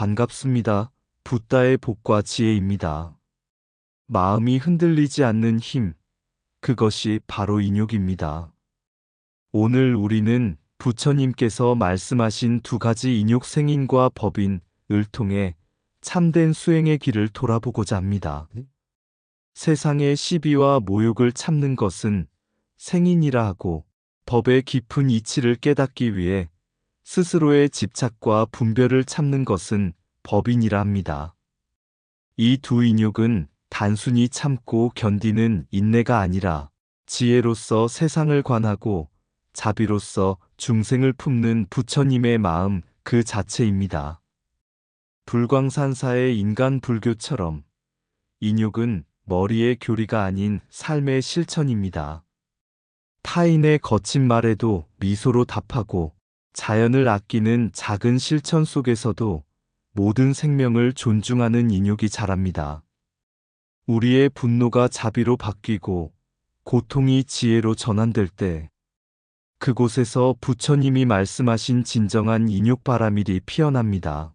반갑습니다. 붓다의 복과 지혜입니다. 마음이 흔들리지 않는 힘, 그것이 바로 인욕입니다. 오늘 우리는 부처님께서 말씀하신 두 가지 인욕 생인과 법인을 통해 참된 수행의 길을 돌아보고자 합니다. 세상의 시비와 모욕을 참는 것은 생인이라 하고 법의 깊은 이치를 깨닫기 위해 스스로의 집착과 분별을 참는 것은 법인이라 합니다. 이 두 인욕은 단순히 참고 견디는 인내가 아니라 지혜로서 세상을 관하고 자비로서 중생을 품는 부처님의 마음 그 자체입니다. 불광산사의 인간 불교처럼 인욕은 머리의 교리가 아닌 삶의 실천입니다. 타인의 거친 말에도 미소로 답하고 자연을 아끼는 작은 실천 속에서도 모든 생명을 존중하는 인욕이 자랍니다. 우리의 분노가 자비로 바뀌고 고통이 지혜로 전환될 때 그곳에서 부처님이 말씀하신 진정한 인욕바라밀이 피어납니다.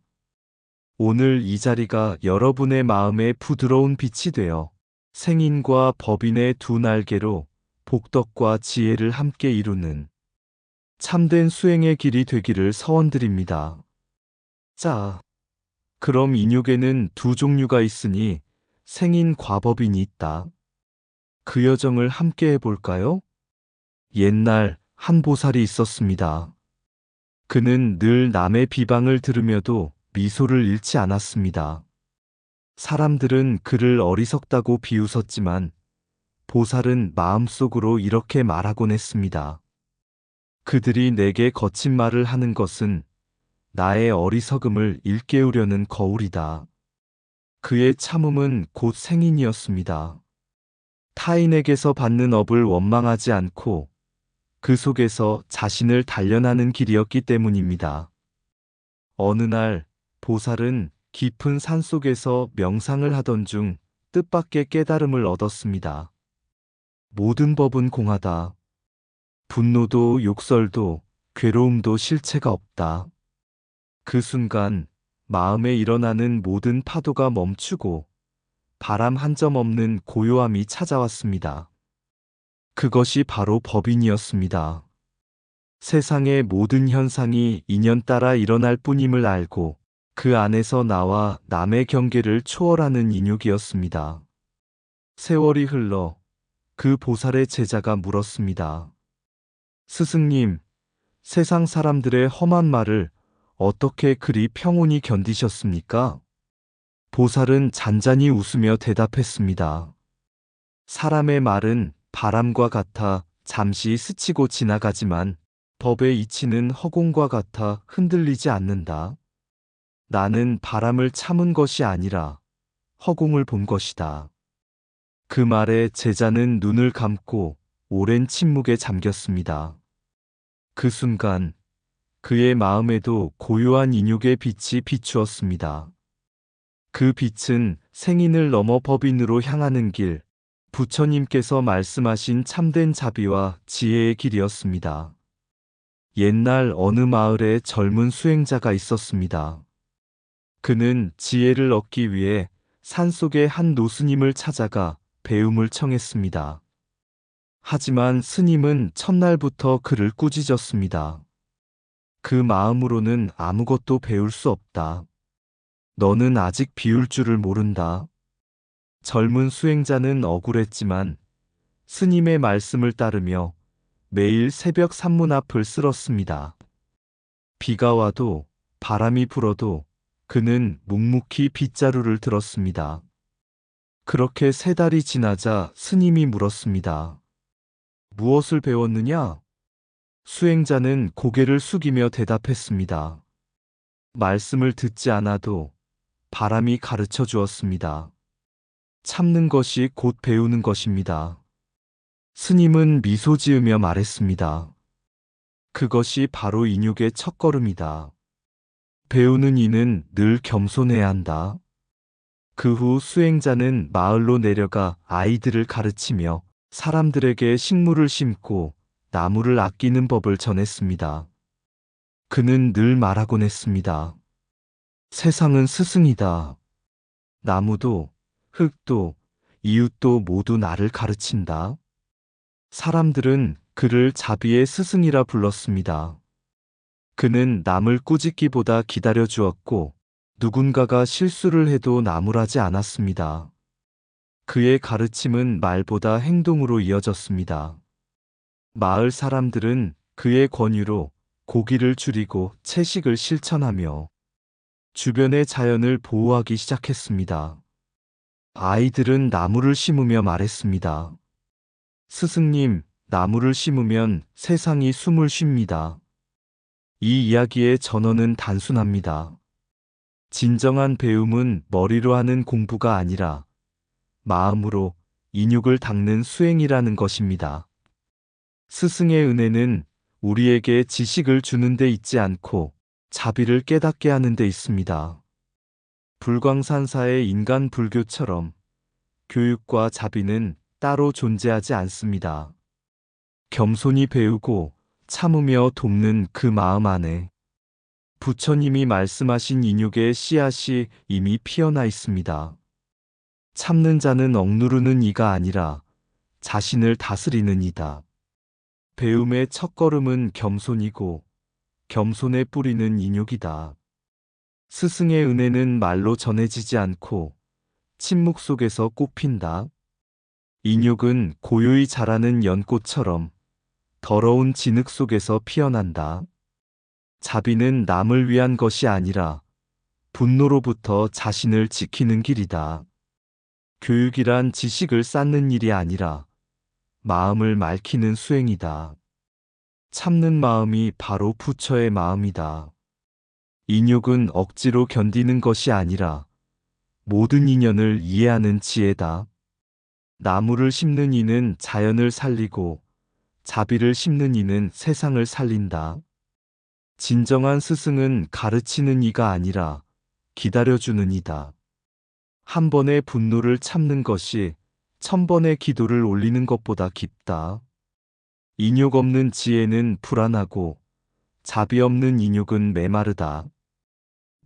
오늘 이 자리가 여러분의 마음에 부드러운 빛이 되어 생인과 법인의 두 날개로 복덕과 지혜를 함께 이루는 참된 수행의 길이 되기를 서원드립니다. 자, 그럼 인욕에는 두 종류가 있으니 생인 과법인이 있다. 그 여정을 함께 해볼까요? 옛날 한 보살이 있었습니다. 그는 늘 남의 비방을 들으며도 미소를 잃지 않았습니다. 사람들은 그를 어리석다고 비웃었지만 보살은 마음속으로 이렇게 말하곤 했습니다. 그들이 내게 거친 말을 하는 것은 나의 어리석음을 일깨우려는 거울이다. 그의 참음은 곧 생인이었습니다. 타인에게서 받는 업을 원망하지 않고 그 속에서 자신을 단련하는 길이었기 때문입니다. 어느 날 보살은 깊은 산 속에서 명상을 하던 중 뜻밖의 깨달음을 얻었습니다. 모든 법은 공하다. 분노도 욕설도 괴로움도 실체가 없다. 그 순간 마음에 일어나는 모든 파도가 멈추고 바람 한 점 없는 고요함이 찾아왔습니다. 그것이 바로 법인이었습니다. 세상의 모든 현상이 인연 따라 일어날 뿐임을 알고 그 안에서 나와 남의 경계를 초월하는 인욕이었습니다. 세월이 흘러 그 보살의 제자가 물었습니다. 스승님, 세상 사람들의 험한 말을 어떻게 그리 평온히 견디셨습니까? 보살은 잔잔히 웃으며 대답했습니다. 사람의 말은 바람과 같아 잠시 스치고 지나가지만 법의 이치는 허공과 같아 흔들리지 않는다. 나는 바람을 참은 것이 아니라 허공을 본 것이다. 그 말에 제자는 눈을 감고 오랜 침묵에 잠겼습니다. 그 순간 그의 마음에도 고요한 인욕의 빛이 비추었습니다. 그 빛은 생인을 넘어 법인으로 향하는 길, 부처님께서 말씀하신 참된 자비와 지혜의 길이었습니다. 옛날 어느 마을에 젊은 수행자가 있었습니다. 그는 지혜를 얻기 위해 산속의 한 노스님을 찾아가 배움을 청했습니다. 하지만 스님은 첫날부터 그를 꾸짖었습니다. 그 마음으로는 아무것도 배울 수 없다. 너는 아직 비울 줄을 모른다. 젊은 수행자는 억울했지만 스님의 말씀을 따르며 매일 새벽 산문 앞을 쓸었습니다. 비가 와도 바람이 불어도 그는 묵묵히 빗자루를 들었습니다. 그렇게 3달이 지나자 스님이 물었습니다. 무엇을 배웠느냐? 수행자는 고개를 숙이며 대답했습니다. 말씀을 듣지 않아도 바람이 가르쳐 주었습니다. 참는 것이 곧 배우는 것입니다. 스님은 미소 지으며 말했습니다. 그것이 바로 인욕의 첫걸음이다. 배우는 이는 늘 겸손해야 한다. 그 후 수행자는 마을로 내려가 아이들을 가르치며 사람들에게 식물을 심고 나무를 아끼는 법을 전했습니다. 그는 늘 말하곤 했습니다. 세상은 스승이다. 나무도, 흙도, 이웃도 모두 나를 가르친다. 사람들은 그를 자비의 스승이라 불렀습니다. 그는 남을 꾸짖기보다 기다려 주었고, 누군가가 실수를 해도 나무라지 않았습니다. 그의 가르침은 말보다 행동으로 이어졌습니다. 마을 사람들은 그의 권유로 고기를 줄이고 채식을 실천하며 주변의 자연을 보호하기 시작했습니다. 아이들은 나무를 심으며 말했습니다. 스승님, 나무를 심으면 세상이 숨을 쉽니다. 이 이야기의 전언은 단순합니다. 진정한 배움은 머리로 하는 공부가 아니라 마음으로 인육을 닦는 수행이라는 것입니다. 스승의 은혜는 우리에게 지식을 주는 데 있지 않고 자비를 깨닫게 하는 데 있습니다. 불광산사의 인간 불교처럼 교육과 자비는 따로 존재하지 않습니다. 겸손히 배우고 참으며 돕는 그 마음 안에 부처님이 말씀하신 인육의 씨앗이 이미 피어나 있습니다. 참는 자는 억누르는 이가 아니라 자신을 다스리는 이다. 배움의 첫걸음은 겸손이고 겸손의 뿌리는 인육이다. 스승의 은혜는 말로 전해지지 않고 침묵 속에서 꽃핀다. 인육은 고요히 자라는 연꽃처럼 더러운 진흙 속에서 피어난다. 자비는 남을 위한 것이 아니라 분노로부터 자신을 지키는 길이다. 교육이란 지식을 쌓는 일이 아니라 마음을 맑히는 수행이다. 참는 마음이 바로 부처의 마음이다. 인육은 억지로 견디는 것이 아니라 모든 인연을 이해하는 지혜다. 나무를 심는 이는 자연을 살리고 자비를 심는 이는 세상을 살린다. 진정한 스승은 가르치는 이가 아니라 기다려주는 이다. 한 번의 분노를 참는 것이 1000번의 기도를 올리는 것보다 깊다. 인육 없는 지혜는 불안하고 자비 없는 인육은 메마르다.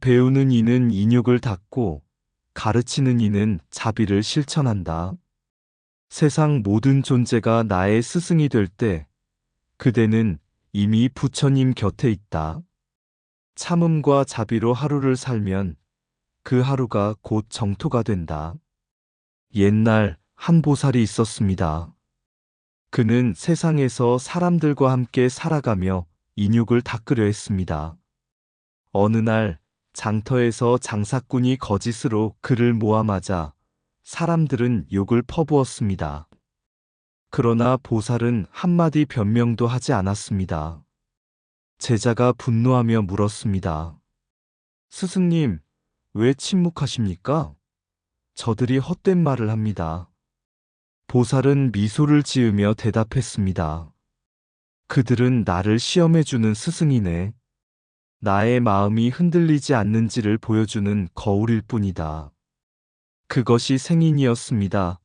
배우는 이는 인육을 닦고 가르치는 이는 자비를 실천한다. 세상 모든 존재가 나의 스승이 될 때 그대는 이미 부처님 곁에 있다. 참음과 자비로 하루를 살면 그 하루가 곧 정토가 된다. 옛날 한 보살이 있었습니다. 그는 세상에서 사람들과 함께 살아가며 인육을 닦으려 했습니다. 어느 날 장터에서 장사꾼이 거짓으로 그를 모함하자 사람들은 욕을 퍼부었습니다. 그러나 보살은 한마디 변명도 하지 않았습니다. 제자가 분노하며 물었습니다. 스승님, 왜 침묵하십니까? 저들이 헛된 말을 합니다. 보살은 미소를 지으며 대답했습니다. 그들은 나를 시험해주는 스승이네. 나의 마음이 흔들리지 않는지를 보여주는 거울일 뿐이다. 그것이 생인이었습니다.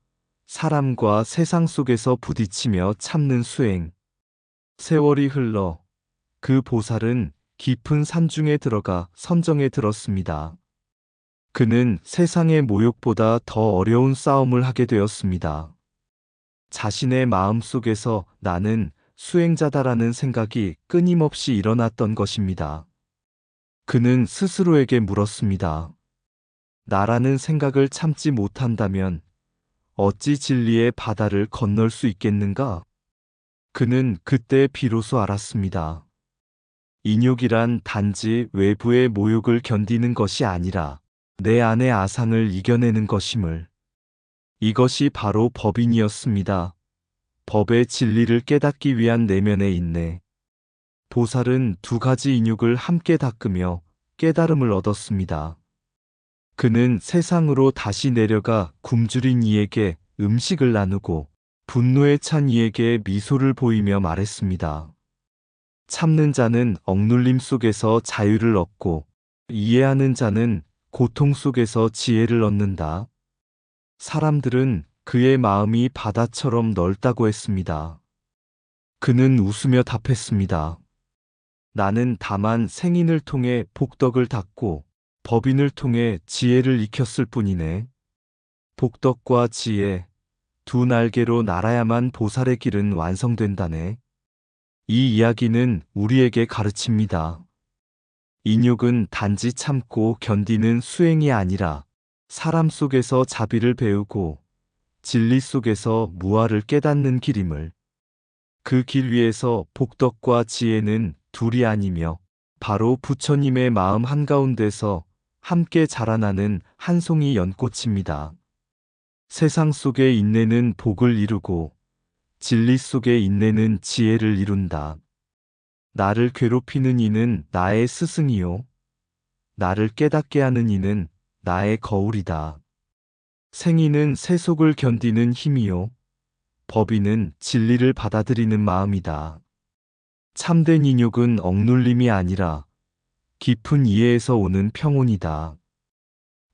사람과 세상 속에서 부딪히며 참는 수행. 세월이 흘러 그 보살은 깊은 산중에 들어가 선정에 들었습니다. 그는 세상의 모욕보다 더 어려운 싸움을 하게 되었습니다. 자신의 마음 속에서 나는 수행자다라는 생각이 끊임없이 일어났던 것입니다. 그는 스스로에게 물었습니다. 나라는 생각을 참지 못한다면 어찌 진리의 바다를 건널 수 있겠는가? 그는 그때 비로소 알았습니다. 인욕이란 단지 외부의 모욕을 견디는 것이 아니라 내 안의 아상을 이겨내는 것임을. 이것이 바로 법인이었습니다. 법의 진리를 깨닫기 위한 내면의 인내. 보살은 두 가지 인욕을 함께 닦으며 깨달음을 얻었습니다. 그는 세상으로 다시 내려가 굶주린 이에게 음식을 나누고 분노에 찬 이에게 미소를 보이며 말했습니다. 참는 자는 억눌림 속에서 자유를 얻고 이해하는 자는 고통 속에서 지혜를 얻는다. 사람들은 그의 마음이 바다처럼 넓다고 했습니다. 그는 웃으며 답했습니다. 나는 다만 생인을 통해 복덕을 닦고 법인을 통해 지혜를 익혔을 뿐이네. 복덕과 지혜, 두 날개로 날아야만 보살의 길은 완성된다네. 이 이야기는 우리에게 가르칩니다. 인욕은 단지 참고 견디는 수행이 아니라 사람 속에서 자비를 배우고 진리 속에서 무아를 깨닫는 길임을. 그 길 위에서 복덕과 지혜는 둘이 아니며 바로 부처님의 마음 한가운데서 함께 자라나는 한 송이 연꽃입니다. 세상 속의 인내는 복을 이루고 진리 속의 인내는 지혜를 이룬다. 나를 괴롭히는 이는 나의 스승이요. 나를 깨닫게 하는 이는 나의 거울이다. 생이는 세속을 견디는 힘이요. 법인은 진리를 받아들이는 마음이다. 참된 인욕은 억눌림이 아니라 깊은 이해에서 오는 평온이다.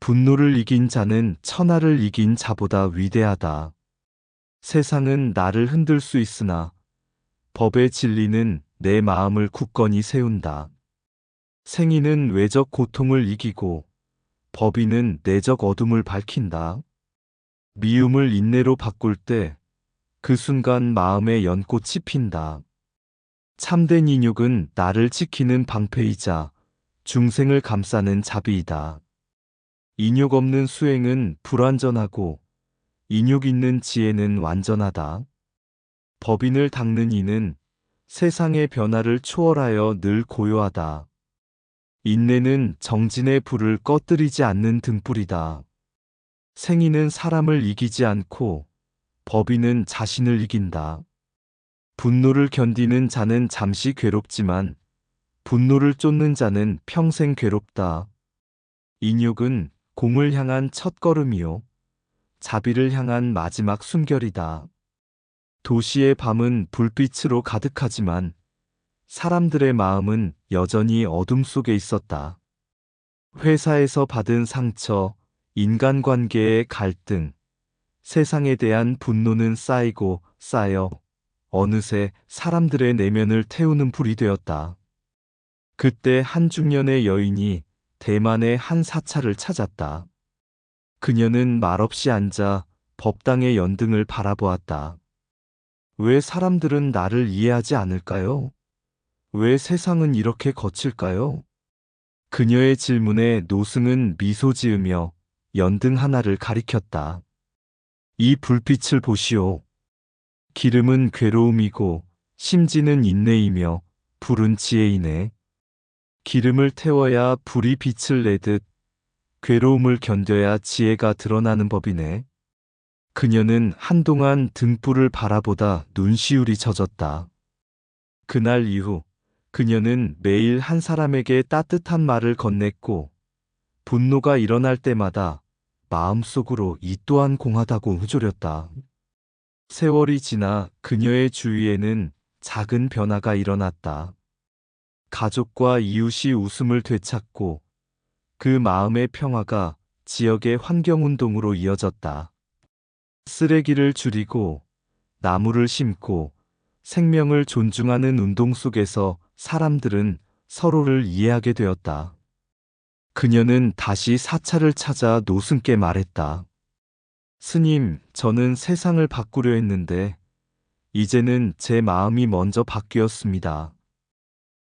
분노를 이긴 자는 천하를 이긴 자보다 위대하다. 세상은 나를 흔들 수 있으나 법의 진리는 내 마음을 굳건히 세운다. 생이는 외적 고통을 이기고 법인은 내적 어둠을 밝힌다. 미움을 인내로 바꿀 때 그 순간 마음에 연꽃이 핀다. 참된 인욕은 나를 지키는 방패이자 중생을 감싸는 자비이다. 인욕 없는 수행은 불완전하고 인욕 있는 지혜는 완전하다. 법인을 닦는 이는 세상의 변화를 초월하여 늘 고요하다. 인내는 정진의 불을 꺼뜨리지 않는 등불이다. 생이는 사람을 이기지 않고 법인은 자신을 이긴다. 분노를 견디는 자는 잠시 괴롭지만 분노를 쫓는 자는 평생 괴롭다. 인욕은 공을 향한 첫걸음이요. 자비를 향한 마지막 숨결이다. 도시의 밤은 불빛으로 가득하지만 사람들의 마음은 여전히 어둠 속에 있었다. 회사에서 받은 상처, 인간관계의 갈등, 세상에 대한 분노는 쌓이고 쌓여 어느새 사람들의 내면을 태우는 불이 되었다. 그때 한 중년의 여인이 대만의 한 사찰을 찾았다. 그녀는 말없이 앉아 법당의 연등을 바라보았다. 왜 사람들은 나를 이해하지 않을까요? 왜 세상은 이렇게 거칠까요? 그녀의 질문에 노승은 미소 지으며 연등 하나를 가리켰다. 이 불빛을 보시오. 기름은 괴로움이고 심지는 인내이며 불은 지혜이네. 기름을 태워야 불이 빛을 내듯 괴로움을 견뎌야 지혜가 드러나는 법이네. 그녀는 한동안 등불을 바라보다 눈시울이 젖었다. 그날 이후 그녀는 매일 한 사람에게 따뜻한 말을 건넸고 분노가 일어날 때마다 마음속으로 이 또한 공하다고 후조렸다. 세월이 지나 그녀의 주위에는 작은 변화가 일어났다. 가족과 이웃이 웃음을 되찾고 그 마음의 평화가 지역의 환경운동으로 이어졌다. 쓰레기를 줄이고 나무를 심고 생명을 존중하는 운동 속에서 사람들은 서로를 이해하게 되었다. 그녀는 다시 사찰을 찾아 노승께 말했다. 스님, 저는 세상을 바꾸려 했는데 이제는 제 마음이 먼저 바뀌었습니다.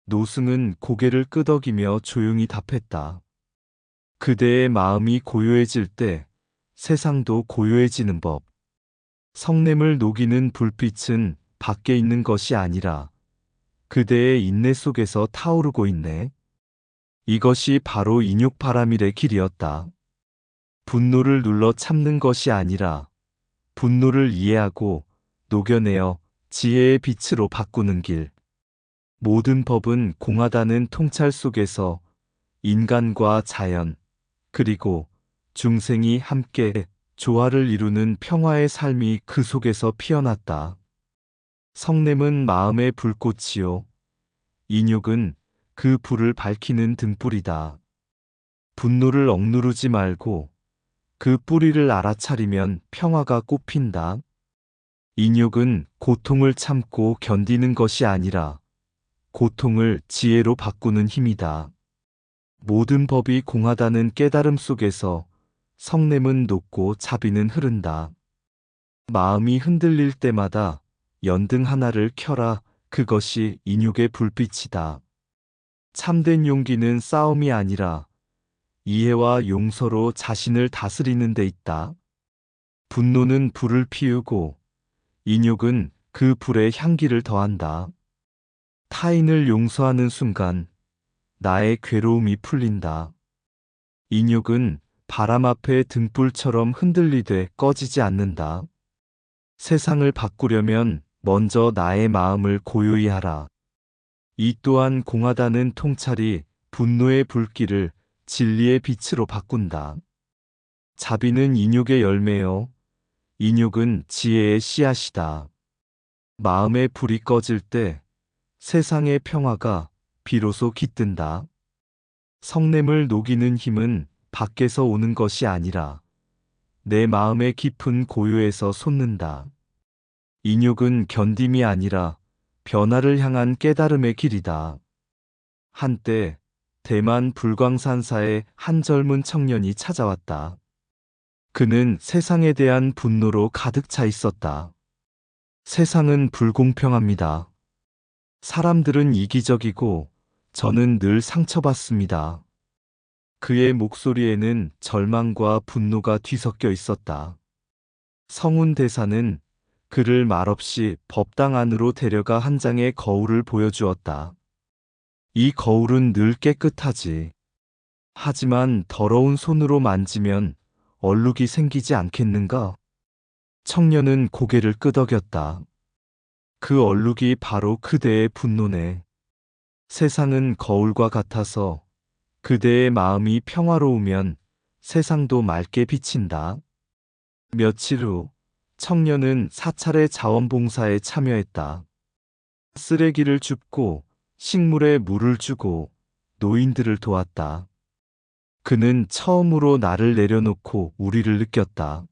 노승은 고개를 끄덕이며 조용히 답했다. 그대의 마음이 고요해질 때 세상도 고요해지는 법. 성냄을 녹이는 불빛은 밖에 있는 것이 아니라 그대의 인내 속에서 타오르고 있네. 이것이 바로 인욕바라밀의 길이었다. 분노를 눌러 참는 것이 아니라 분노를 이해하고 녹여내어 지혜의 빛으로 바꾸는 길. 모든 법은 공하다는 통찰 속에서 인간과 자연, 그리고 중생이 함께 조화를 이루는 평화의 삶이 그 속에서 피어났다. 성냄은 마음의 불꽃이요. 인욕은 그 불을 밝히는 등불이다. 분노를 억누르지 말고 그 뿌리를 알아차리면 평화가 꽃핀다. 인욕은 고통을 참고 견디는 것이 아니라 고통을 지혜로 바꾸는 힘이다. 모든 법이 공하다는 깨달음 속에서 성냄은 녹고 자비는 흐른다. 마음이 흔들릴 때마다 연등 하나를 켜라. 그것이 인육의 불빛이다. 참된 용기는 싸움이 아니라 이해와 용서로 자신을 다스리는 데 있다. 분노는 불을 피우고 인육은 그 불에 향기를 더한다. 타인을 용서하는 순간 나의 괴로움이 풀린다. 인육은 바람 앞에 등불처럼 흔들리되 꺼지지 않는다. 세상을 바꾸려면 먼저 나의 마음을 고요히 하라. 이 또한 공하다는 통찰이 분노의 불길을 진리의 빛으로 바꾼다. 자비는 인육의 열매요. 인육은 지혜의 씨앗이다. 마음의 불이 꺼질 때 세상의 평화가 비로소 깃든다. 성냄을 녹이는 힘은 밖에서 오는 것이 아니라 내 마음의 깊은 고요에서 솟는다. 인육은 견딤이 아니라 변화를 향한 깨달음의 길이다. 한때 대만 불광산사에 한 젊은 청년이 찾아왔다. 그는 세상에 대한 분노로 가득 차 있었다. 세상은 불공평합니다. 사람들은 이기적이고 저는 늘 상처받습니다. 그의 목소리에는 절망과 분노가 뒤섞여 있었다. 성운 대사는 그를 말없이 법당 안으로 데려가 한 장의 거울을 보여주었다. 이 거울은 늘 깨끗하지. 하지만 더러운 손으로 만지면 얼룩이 생기지 않겠는가? 청년은 고개를 끄덕였다. 그 얼룩이 바로 그대의 분노네. 세상은 거울과 같아서 그대의 마음이 평화로우면 세상도 맑게 비친다. 며칠 후 청년은 사찰의 자원봉사에 참여했다. 쓰레기를 줍고 식물에 물을 주고 노인들을 도왔다. 그는 처음으로 나를 내려놓고 우리를 느꼈다.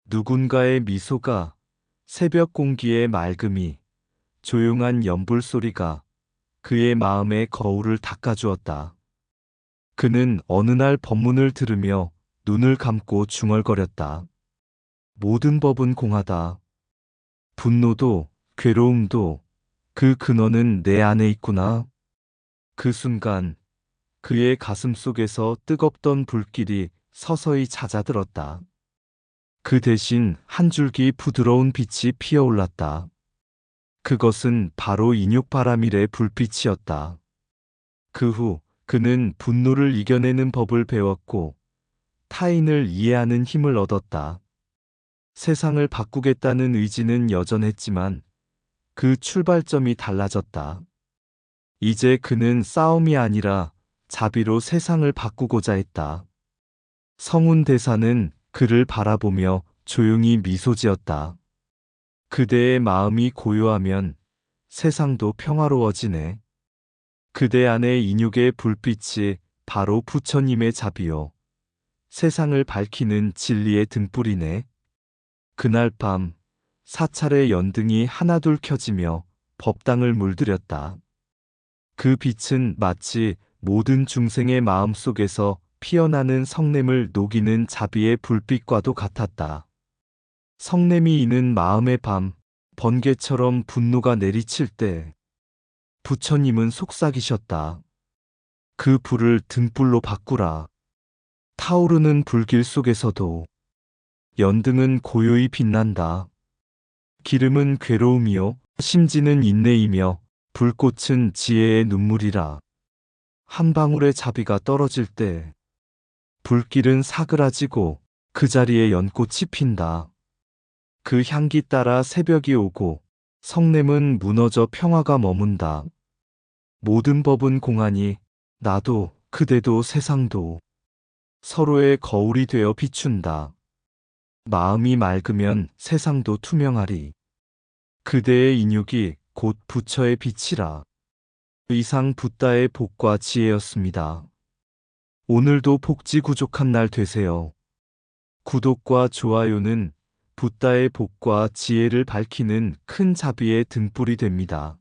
누군가의 미소가, 새벽 공기의 맑음이, 조용한 연불 소리가 그의 마음에 거울을 닦아주었다. 그는 어느 날 법문을 들으며 눈을 감고 중얼거렸다. 모든 법은 공하다. 분노도 괴로움도 그 근원은 내 안에 있구나. 그 순간 그의 가슴 속에서 뜨겁던 불길이 서서히 잦아들었다. 그 대신 한 줄기 부드러운 빛이 피어올랐다. 그것은 바로 인육바라밀의 불빛이었다. 그 후 그는 분노를 이겨내는 법을 배웠고 타인을 이해하는 힘을 얻었다. 세상을 바꾸겠다는 의지는 여전했지만 그 출발점이 달라졌다. 이제 그는 싸움이 아니라 자비로 세상을 바꾸고자 했다. 성운 대사는 그를 바라보며 조용히 미소 지었다. 그대의 마음이 고요하면 세상도 평화로워지네. 그대 안의 인육의 불빛이 바로 부처님의 자비요. 세상을 밝히는 진리의 등불이네. 그날 밤 사찰의 연등이 하나둘 켜지며 법당을 물들였다. 그 빛은 마치 모든 중생의 마음 속에서 피어나는 성냄을 녹이는 자비의 불빛과도 같았다. 성냄이 이는 마음의 밤, 번개처럼 분노가 내리칠 때 부처님은 속삭이셨다. 그 불을 등불로 바꾸라. 타오르는 불길 속에서도 연등은 고요히 빛난다. 기름은 괴로움이요, 심지는 인내이며 불꽃은 지혜의 눈물이라. 한 방울의 자비가 떨어질 때 불길은 사그라지고 그 자리에 연꽃이 핀다. 그 향기 따라 새벽이 오고 성냄은 무너져 평화가 머문다. 모든 법은 공하니 나도 그대도 세상도 서로의 거울이 되어 비춘다. 마음이 맑으면 세상도 투명하리. 그대의 인육이 곧 부처의 빛이라. 이상 붓다의 복과 지혜였습니다. 오늘도 복지구족한 날 되세요. 구독과 좋아요는 붓다의 복과 지혜를 밝히는 큰 자비의 등불이 됩니다.